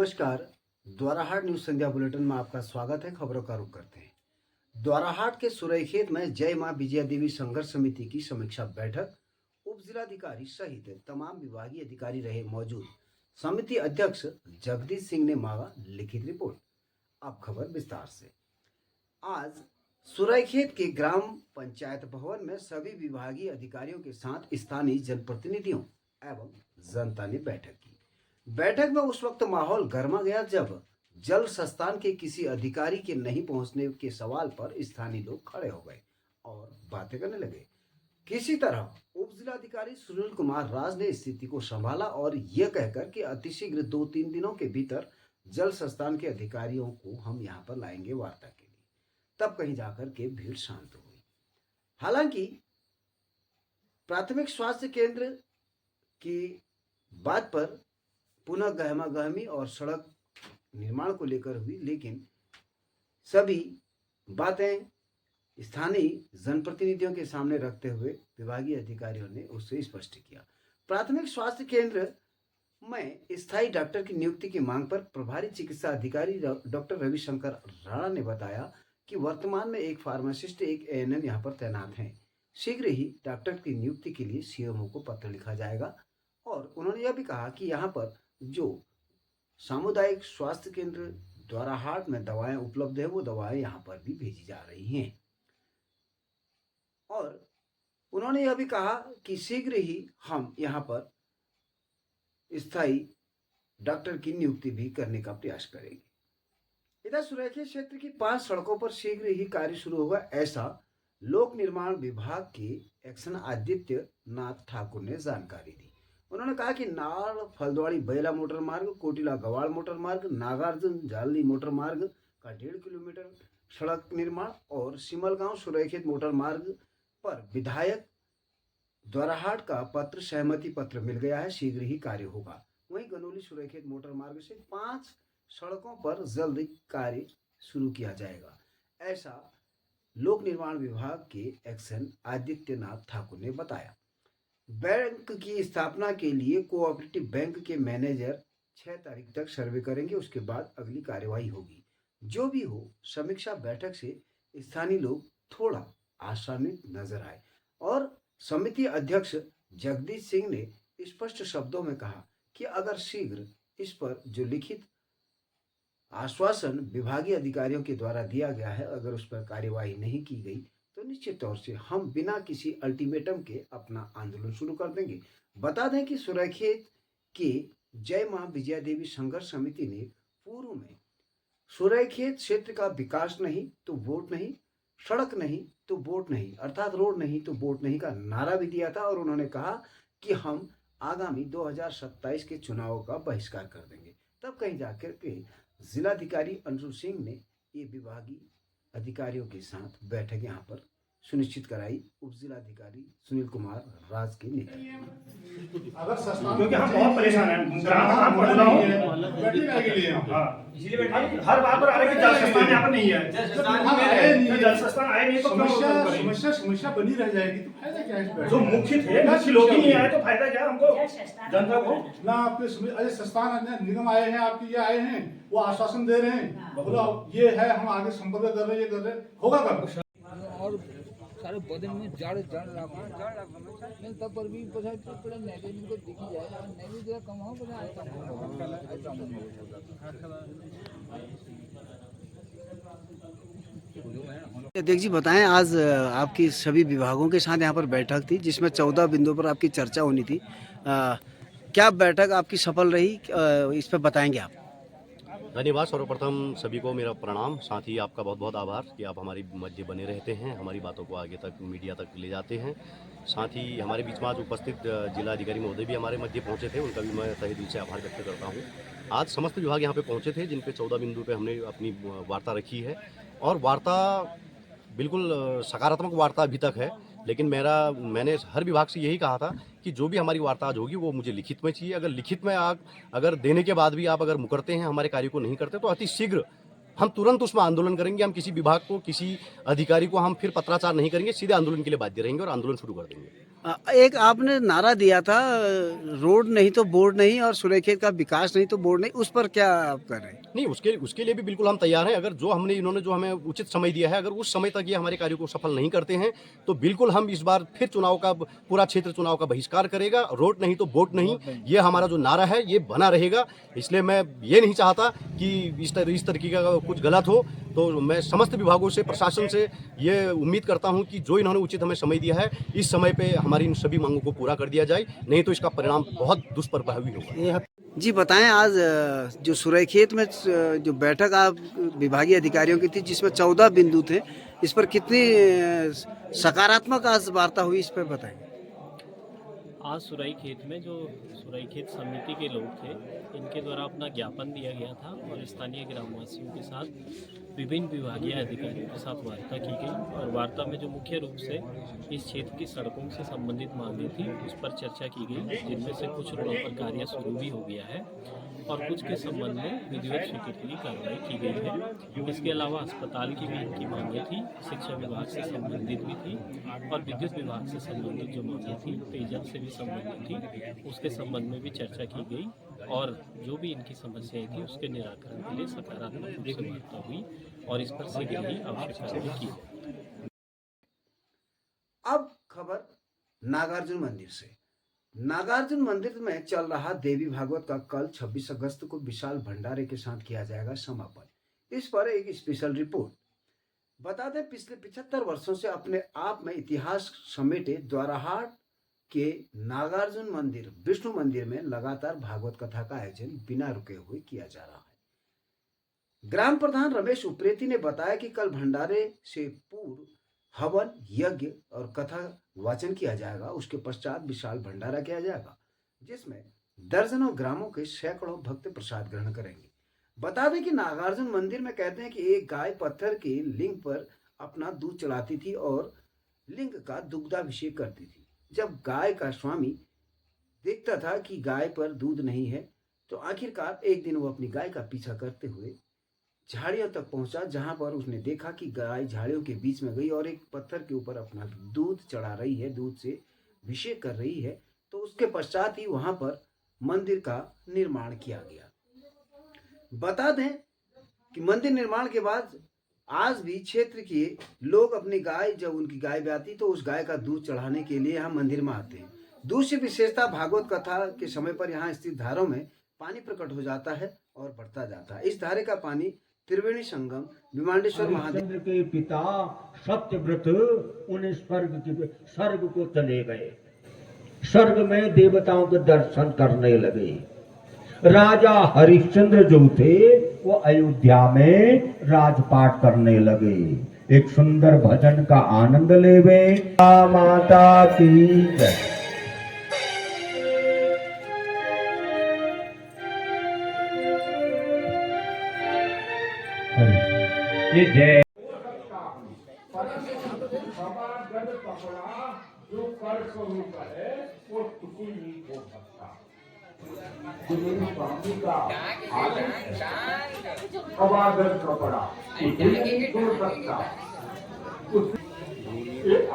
नमस्कार। द्वाराहाट न्यूज संध्या बुलेटिन में आपका स्वागत है। खबरों का रुख करते हैं। द्वाराहाट के सुरईखेत में जय मां विजया देवी संघर्ष समिति की समीक्षा बैठक उप जिलाधिकारी सहित तमाम विभागीय अधिकारी रहे मौजूद। समिति अध्यक्ष जगदीश सिंह ने मांगा लिखित रिपोर्ट। अब खबर विस्तार से। आज सुरईखेत के ग्राम पंचायत भवन में सभी विभागीय अधिकारियों के साथ स्थानीय जनप्रतिनिधियों एवं जनता ने बैठक की। बैठक में उस वक्त माहौल गर्मा गया जब जल संस्थान के किसी अधिकारी के नहीं पहुंचने के सवाल पर स्थानीय लोग खड़े हो गए और बातें करने लगे। किसी तरह उप जिलाधिकारी सुनील कुमार राज ने स्थिति को संभाला और यह कहकर कि अतिशीघ्र 2-3 दिनों के भीतर जल संस्थान के अधिकारियों को हम यहाँ पर लाएंगे वार्ता के लिए। तब कहीं जाकर के भीड़ शांत हो गई। हालांकि प्राथमिक स्वास्थ्य केंद्र की बात पर पुनः गहमागहमी और सड़क निर्माण को लेकर हुई, लेकिन सभी बातें स्थानीय जनप्रतिनिधियों के सामने रखते हुए विभागीय अधिकारियों ने उससे स्पष्ट किया। प्राथमिक स्वास्थ्य केंद्र में स्थायी डॉक्टर की नियुक्ति की मांग पर प्रभारी चिकित्सा अधिकारी डॉक्टर रविशंकर राणा ने बताया कि वर्तमान में एक फार्मासिस्ट, एक एएनएम यहाँ पर तैनात हैं। शीघ्र ही डॉक्टर की नियुक्ति के लिए सीएमओ को पत्र लिखा जाएगा। और उन्होंने यह भी कहा कि यहाँ पर जो सामुदायिक स्वास्थ्य केंद्र द्वाराहाट में दवाएं उपलब्ध है, वो दवाएं यहाँ पर भी भेजी जा रही हैं। और उन्होंने यह भी कहा कि शीघ्र ही हम यहाँ पर स्थायी डॉक्टर की नियुक्ति भी करने का प्रयास करेंगे। इधर सुरैखेत क्षेत्र की 5 सड़कों पर शीघ्र ही कार्य शुरू होगा, ऐसा लोक निर्माण विभाग के एक्शन आदित्य नाथ ठाकुर ने जानकारी दी। उन्होंने कहा कि नाड़ फलद्वाड़ी बैला मोटर मार्ग, कोटिला गवाड़ मोटर मार्ग, नागार्जुन जालनी मोटर मार्ग का 1.5 किलोमीटर सड़क निर्माण और सिमलगांव सुरैखेत मोटर मार्ग पर विधायक द्वाराहाट का पत्र सहमति पत्र मिल गया है। शीघ्र ही कार्य होगा। वहीं गनौली सुरैखेत मोटर मार्ग से 5 सड़कों पर जल्द कार्य शुरू किया जाएगा, ऐसा लोक निर्माण विभाग के एक्शन आदित्यनाथ ठाकुर ने बताया। बैंक की स्थापना के लिए कोऑपरेटिव बैंक के मैनेजर 6 तारीख तक सर्वे करेंगे, उसके बाद अगली कार्यवाही होगी। जो भी हो, समीक्षा बैठक से स्थानीय लोग थोड़ा आशान्वित नजर आए और समिति अध्यक्ष जगदीश सिंह ने स्पष्ट शब्दों में कहा कि अगर शीघ्र इस पर जो लिखित आश्वासन विभागीय अधिकारियों के द्वारा दिया गया है, अगर उस पर कार्यवाही नहीं की गई तो निश्चित तौर से हम बिना किसी अल्टीमेटम के अपना आंदोलन शुरू कर देंगे। बता दें कि सुरैखेत के जय मां विजया देवी संघर्ष समिति ने पूर्व में सुरैखेत क्षेत्र का विकास नहीं तो वोट नहीं, सड़क नहीं तो वोट नहीं, अर्थात रोड नहीं तो वोट नहीं का नारा भी दिया था। और उन्होंने कहा कि हम आगामी 2027 के चुनाव का बहिष्कार कर देंगे। तब कहीं जाकर के जिलाधिकारी अंशु सिंह ने ये विभागीय अधिकारियों के साथ बैठक यहाँ पर सुनिश्चित कराई। उप जिलाधिकारी सुनील कुमार राज के नेतृत्व। अगर क्योंकि हम बहुत परेशान हैं, ग्राम पढ़ रहा हूँ इसलिए हर बात पर आ रहे हैं कि जल संस्थान यहाँ पर नहीं है। जल संस्थान आए नहीं तो समस्या बनी रह जाएगी, तो फायदा क्या है? जो मुख्य थे मुख्य लोग ही नहीं आए तो फायदा क्या हमको जनता को? ना आपके संस्थान निगम आए हैं, आपके ये आए हैं, वो आश्वासन दे रहे हैं, बोला ये है, हम आगे संपर्क कर रहे हैं, ये कर रहे हैं, होगा कब? और सारे बदन में जड़ नहीं तब पर भी पड़े नहीं इनको दिखी जाए नहीं जरा कम हो देख जी, बताएं आज आपकी सभी विभागों के साथ यहाँ पर बैठक थी जिसमें 14 बिंदुओं पर आपकी चर्चा होनी थी। क्या बैठक आपकी सफल रही, इस पर बताएंगे आप? धन्यवाद। सर्वप्रथम सभी को मेरा प्रणाम, साथ ही आपका बहुत बहुत आभार कि आप हमारी मध्य बने रहते हैं, हमारी बातों को आगे तक मीडिया तक ले जाते हैं। साथ ही हमारे बीच में आज उपस्थित जिलाधिकारी महोदय भी हमारे मध्य पहुंचे थे, उनका भी मैं तहे दिल से आभार व्यक्त करता हूं। आज समस्त विभाग यहाँ पे पहुंचे थे, जिन पे 14 बिंदु पे हमने अपनी वार्ता रखी है और वार्ता बिल्कुल सकारात्मक वार्ता अभी तक है। लेकिन मैंने हर विभाग से यही कहा था कि जो भी हमारी वार्ता आज होगी वो मुझे लिखित में चाहिए। अगर लिखित में अगर देने के बाद भी आप अगर मुकरते हैं, हमारे कार्य को नहीं करते, तो अति शीघ्र हम तुरंत उसमें आंदोलन करेंगे। हम किसी विभाग को, किसी अधिकारी को हम फिर पत्राचार नहीं करेंगे, सीधे आंदोलन के लिए बाध्य रहेंगे और आंदोलन शुरू कर देंगे। एक आपने नारा दिया था, रोड नहीं तो बोर्ड नहीं और सुरेखेत का विकास नहीं तो बोर्ड नहीं, उस पर क्या आप कर रहे हैं? नहीं, उसके लिए भी बिल्कुल हम तैयार हैं। अगर इन्होंने जो हमें उचित समय दिया है, अगर उस समय तक ये हमारे कार्यों को सफल नहीं करते हैं तो बिल्कुल हम इस बार फिर पूरा क्षेत्र चुनाव का बहिष्कार करेगा। रोड नहीं तो वोट नहीं, ये हमारा जो नारा है ये बना रहेगा। इसलिए मैं ये नहीं चाहता कि इस तरीके का कुछ गलत हो। तो मैं समस्त विभागों से, प्रशासन से ये उम्मीद करता हूं कि जो इन्होंने उचित हमें समय दिया है, इस समय पे हमारी इन सभी मांगों को पूरा कर दिया जाए, नहीं तो इसका परिणाम बहुत दुष्प्रभावी होगा। जी बताएं, आज जो सुरेखेत में जो बैठक आप विभागीय अधिकारियों की थी जिसमें 14 बिंदु थे, इस पर कितनी सकारात्मक आज वार्ता हुई, इस पर बताएं। आज सुराईखेत में जो सुराईखेत समिति के लोग थे, इनके द्वारा अपना ज्ञापन दिया गया था और स्थानीय ग्रामवासियों के साथ विभिन्न विभागीय अधिकारियों के साथ वार्ता की गई। और वार्ता में जो मुख्य रूप से इस क्षेत्र की सड़कों से संबंधित मांगें थी उस पर चर्चा की गई, जिनमें से कुछ रोडों पर कार्य शुरू भी हो गया है और कुछ के संबंध में विधिवत स्वीकृति की कार्रवाई की गई है। इसके अलावा अस्पताल की भी इनकी मांगें थी, शिक्षा विभाग से संबंधित भी थी और विद्युत विभाग से संबंधित जो मांगें थी, पेयजल से भी संबंधित थी, उसके संबंध में भी चर्चा की गई और जो भी इनकी समस्याएं थी उसके निराकरण के लिए सकारात्मक रूप से वार्ता हुई और इस पर शीघ्र ही आवश्यक कार्रवाई की जाए। अब खबर नागार्जुन मंदिर से। नागार्जुन मंदिर में चल रहा देवी भागवत का कल 26 अगस्त को विशाल भंडारे के साथ किया जाएगा समापन। इस पर एक स्पेशल रिपोर्ट। बता दें, पिछले 75 वर्षों से अपने आप में इतिहास समेटे द्वाराहाट के नागार्जुन मंदिर विष्णु मंदिर में लगातार भागवत कथा का आयोजन बिना रुके हुए किया जा रहा है। ग्राम प्रधान रमेश उप्रेती ने बताया कि कल भंडारे से पूर्व हवन, यज्ञ और कथा वाचन किया जाएगा। उसके पश्चात विशाल भंडारा किया जाएगा जिसमें दर्जनों ग्रामों के सैकड़ों भक्त प्रसाद ग्रहण करेंगे। बता दें कि नागार्जुन मंदिर में कहते हैं कि एक गाय पत्थर के लिंग पर अपना दूध चढ़ाती थी और लिंग का दुग्धाभिषेक करती थी। जब गाय का स्वामी देखता था कि गाय पर दूध नहीं है तो आखिरकार एक दिन वो अपनी गाय का पीछा करते हुए झाड़ियों तक पहुंचा, जहां पर उसने देखा कि गाय झाड़ियों के बीच में गई और एक पत्थर के ऊपर अपना दूध चढ़ा रही है, दूध से अभिषेक कर रही है। तो उसके पश्चात ही वहां पर मंदिर का निर्माण किया गया। बता दें कि मंदिर निर्माण के बाद आज भी क्षेत्र के लोग अपनी गाय, जब उनकी गाय ब्याती तो उस गाय का दूध चढ़ाने के लिए यहाँ मंदिर में आते हैं। दूसरी विशेषता, भागवत कथा के समय पर यहाँ स्थित धारों में पानी प्रकट हो जाता है और बढ़ता जाता है। इस धारे का पानी त्रिवेणी संगम विमांडेश्वर महादेव के पिता सत्यव्रत उन स्वर्ग को चले गए। स्वर्ग में देवताओं के दर्शन करने लगे। राजा हरिश्चंद्र जो थे वो अयोध्या में राजपाट करने लगे। एक सुंदर भजन का आनंद लेवे। माता की जय। जय जो कर स्वरूप है वो किसी नहीं हो सकता। मेरे स्वामी का अवादर कपड़ा हो सकता।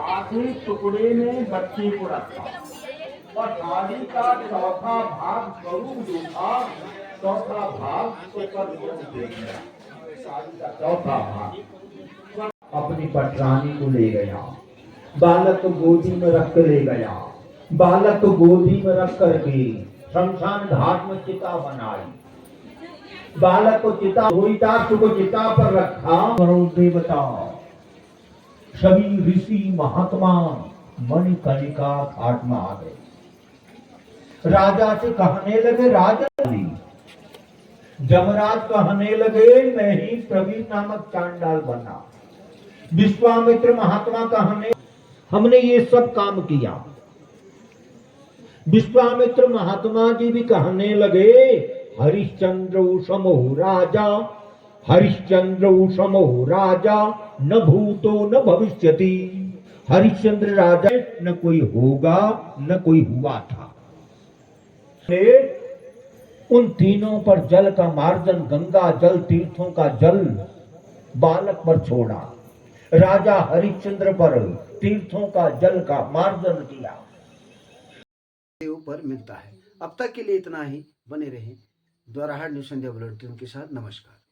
आधे टुकड़े में बच्चे को रखा और थाली का चौथा भाग स्वरूप जो था, चौथा भाग ऊपर दे दिया। चौथा भाग अपनी पटरानी को ले गया। बालक को गोदी में रख कर ले गया। बालक को गोदी में रख करके शमशान घाट में चिता बनाई। बालक को चिता रोहिताक्ष को चिता पर रखा। करोड़ देवता, सभी ऋषि महात्मा मणिकर्णिका घाट में आ गए। राजा से कहने लगे, राजा जमराज कहने लगे, मैं ही प्रवीण नामक चांडाल बना। विश्वामित्र महात्मा कहने, हमने ये सब काम किया। विश्वामित्र महात्मा जी भी कहने लगे, हरिश्चंद्र समो राजा, हरिश्चंद्र समो राजा, न भूतो न भविष्यति। हरिश्चंद्र राजा न कोई होगा न कोई हुआ था। उन तीनों पर जल का मार्जन, गंगा जल, तीर्थों का जल बालक पर छोड़ा। राजा हरिश्चंद्र पर तीर्थों का जल का मार्जन किया। पर मिलता है। अब तक के लिए इतना ही, बने रहें। द्वाराहाट न्यूज़ संध्या बुलेटिन के साथ। नमस्कार।